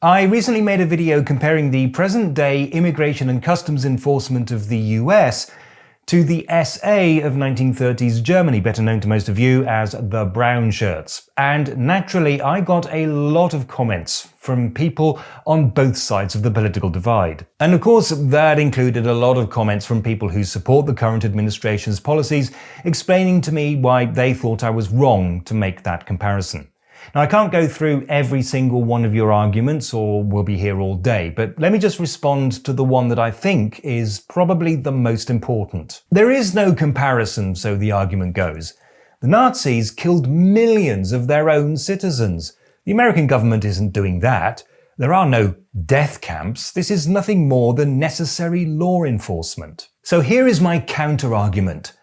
I recently made a video comparing the present-day immigration and customs enforcement of the US to the SA of 1930s Germany, better known to most of you as the Brownshirts. And naturally, I got a lot of comments from people on both sides of the political divide. And of course, that included a lot of comments from people who support the current administration's policies, explaining to me why they thought I was wrong to make that comparison. Now, I can't go through every single one of your arguments, or we'll be here all day, but let me just respond to the one that I think is probably the most important. There is no comparison, so the argument goes. The Nazis killed millions of their own citizens. The American government isn't doing that. There are no death camps. This is nothing more than necessary law enforcement. So here is my counter-argument.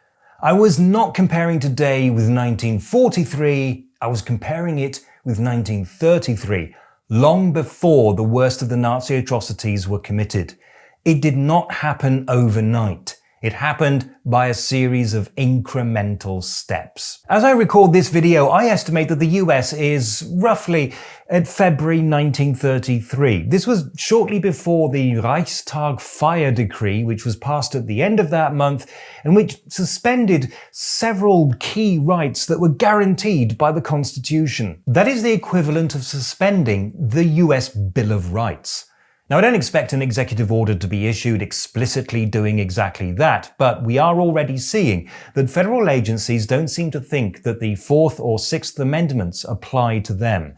I was not comparing today with 1943, I was comparing it with 1933, long before the worst of the Nazi atrocities were committed. It did not happen overnight. It happened by a series of incremental steps. As I record this video, I estimate that the US is roughly at February 1933. This was shortly before the Reichstag fire decree, which was passed at the end of that month, and which suspended several key rights that were guaranteed by the Constitution. That is the equivalent of suspending the US Bill of Rights. Now, I don't expect an executive order to be issued explicitly doing exactly that, but we are already seeing that federal agencies don't seem to think that the Fourth or Sixth Amendments apply to them.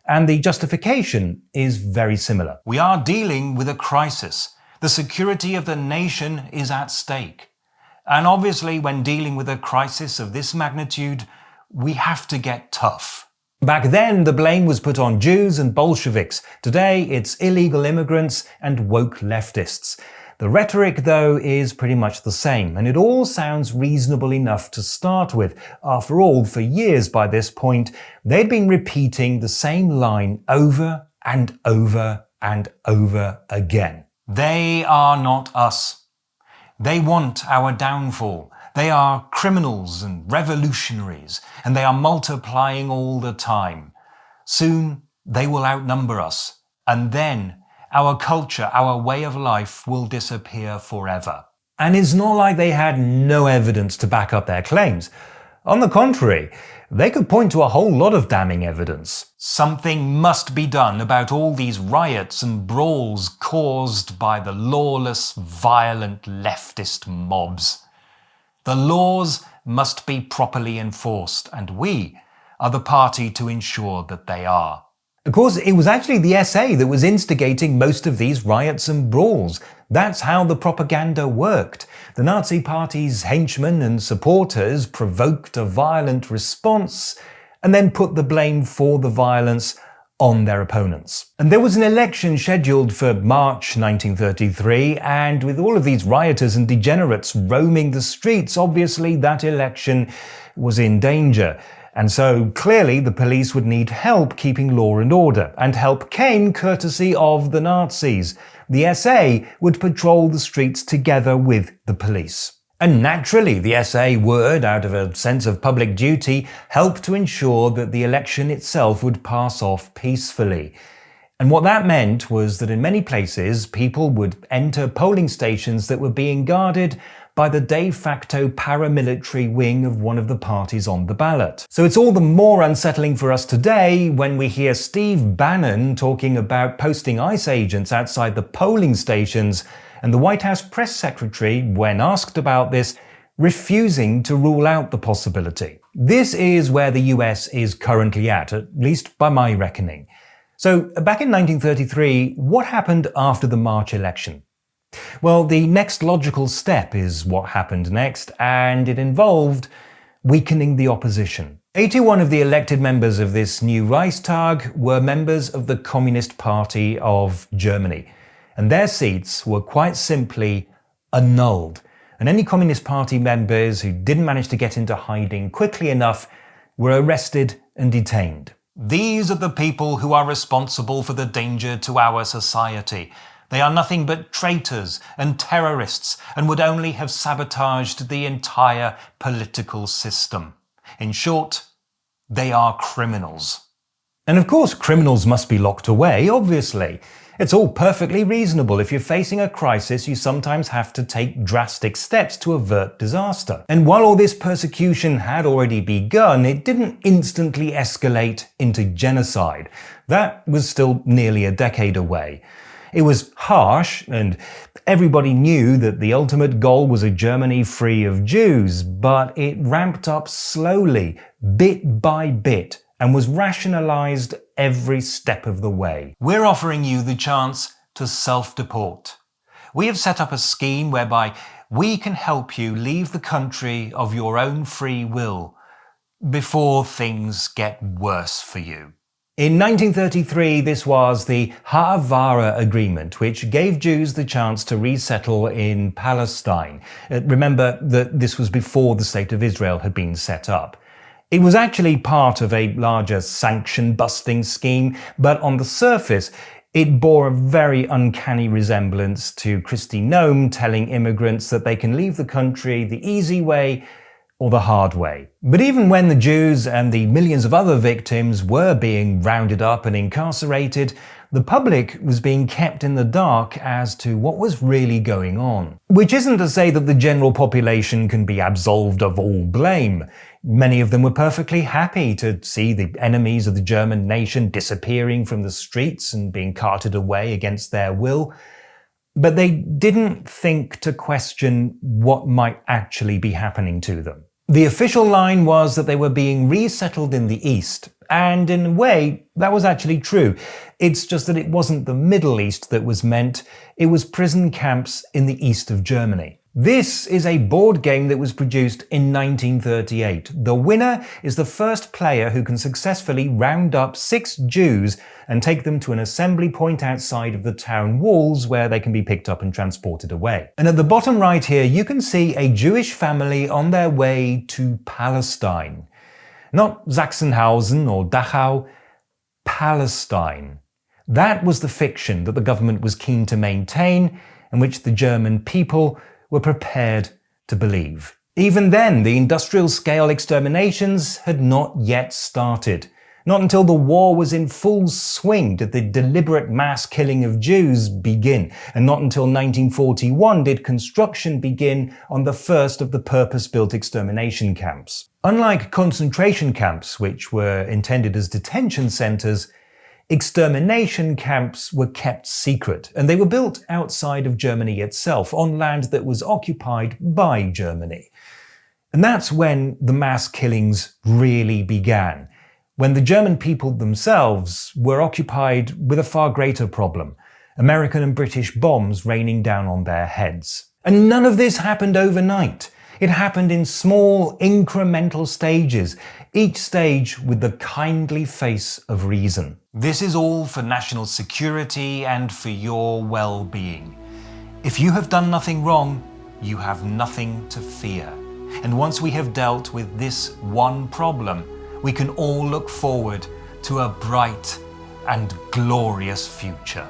And the justification is very similar. We are dealing with a crisis. The security of the nation is at stake. And obviously, when dealing with a crisis of this magnitude, we have to get tough. Back then, the blame was put on Jews and Bolsheviks. Today, it's illegal immigrants and woke leftists. The rhetoric, though, is pretty much the same, and it all sounds reasonable enough to start with. After all, for years by this point, they'd been repeating the same line over and over and over again. They are not us. They want our downfall. They are criminals and revolutionaries, and they are multiplying all the time. Soon, they will outnumber us, and then our culture, our way of life will disappear forever. And it's not like they had no evidence to back up their claims. On the contrary, they could point to a whole lot of damning evidence. Something must be done about all these riots and brawls caused by the lawless, violent leftist mobs. The laws must be properly enforced, and we are the party to ensure that they are. Of course, it was actually the SA that was instigating most of these riots and brawls. That's how the propaganda worked. The Nazi Party's henchmen and supporters provoked a violent response and then put the blame for the violence on their opponents. And there was an election scheduled for March 1933, and with all of these rioters and degenerates roaming the streets, obviously that election was in danger. And so clearly the police would need help keeping law and order, and help came courtesy of the Nazis. The SA would patrol the streets together with the police. And naturally, the SA would, out of a sense of public duty, help to ensure that the election itself would pass off peacefully. And what that meant was that in many places, people would enter polling stations that were being guarded by the de facto paramilitary wing of one of the parties on the ballot. So it's all the more unsettling for us today when we hear Steve Bannon talking about posting ICE agents outside the polling stations, and the White House press secretary, when asked about this, refusing to rule out the possibility. This is where the US is currently at least by my reckoning. So back in 1933, what happened after the March election? Well, the next logical step is what happened next, and it involved weakening the opposition. 81 of the elected members of this new Reichstag were members of the Communist Party of Germany, and their seats were quite simply annulled. And any Communist Party members who didn't manage to get into hiding quickly enough were arrested and detained. These are the people who are responsible for the danger to our society. They are nothing but traitors and terrorists, and would only have sabotaged the entire political system. In short, they are criminals. And of course, criminals must be locked away, obviously. It's all perfectly reasonable. If you're facing a crisis, you sometimes have to take drastic steps to avert disaster. And while all this persecution had already begun, it didn't instantly escalate into genocide. That was still nearly a decade away. It was harsh, and everybody knew that the ultimate goal was a Germany free of Jews, but it ramped up slowly, bit by bit, and was rationalized every step of the way. We're offering you the chance to self-deport. We have set up a scheme whereby we can help you leave the country of your own free will before things get worse for you. In 1933, this was the Haavara Agreement, which gave Jews the chance to resettle in Palestine. Remember that this was before the State of Israel had been set up. It was actually part of a larger sanction-busting scheme, but on the surface, it bore a very uncanny resemblance to Kristi Noem telling immigrants that they can leave the country the easy way or the hard way. But even when the Jews and the millions of other victims were being rounded up and incarcerated, the public was being kept in the dark as to what was really going on. Which isn't to say that the general population can be absolved of all blame. Many of them were perfectly happy to see the enemies of the German nation disappearing from the streets and being carted away against their will. But they didn't think to question what might actually be happening to them. The official line was that they were being resettled in the East, and in a way, that was actually true. It's just that it wasn't the Middle East that was meant, it was prison camps in the east of Germany. This is a board game that was produced in 1938. The winner is the first player who can successfully round up 6 Jews and take them to an assembly point outside of the town walls where they can be picked up and transported away. And at the bottom right here, you can see a Jewish family on their way to Palestine. Not Sachsenhausen or Dachau, Palestine. That was the fiction that the government was keen to maintain and which the German people were prepared to believe. Even then, the industrial-scale exterminations had not yet started. Not until the war was in full swing did the deliberate mass killing of Jews begin, and not until 1941 did construction begin on the first of the purpose-built extermination camps. Unlike concentration camps, which were intended as detention centers, extermination camps were kept secret, and they were built outside of Germany itself, on land that was occupied by Germany. And that's when the mass killings really began, when the German people themselves were occupied with a far greater problem, American and British bombs raining down on their heads. And none of this happened overnight. It happened in small, incremental stages, each stage with the kindly face of reason. This is all for national security and for your well-being. If you have done nothing wrong, you have nothing to fear. And once we have dealt with this one problem, we can all look forward to a bright and glorious future.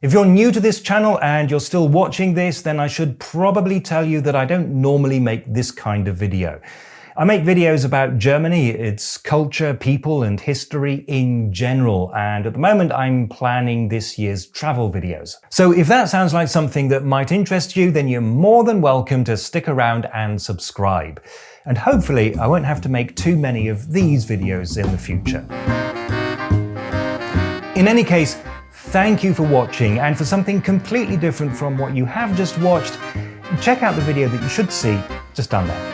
If you're new to this channel and you're still watching this, then I should probably tell you that I don't normally make this kind of video. I make videos about Germany, its culture, people, and history in general, and at the moment I'm planning this year's travel videos. So if that sounds like something that might interest you, then you're more than welcome to stick around and subscribe. And hopefully I won't have to make too many of these videos in the future. In any case, thank you for watching, and for something completely different from what you have just watched, check out the video that you should see just down there.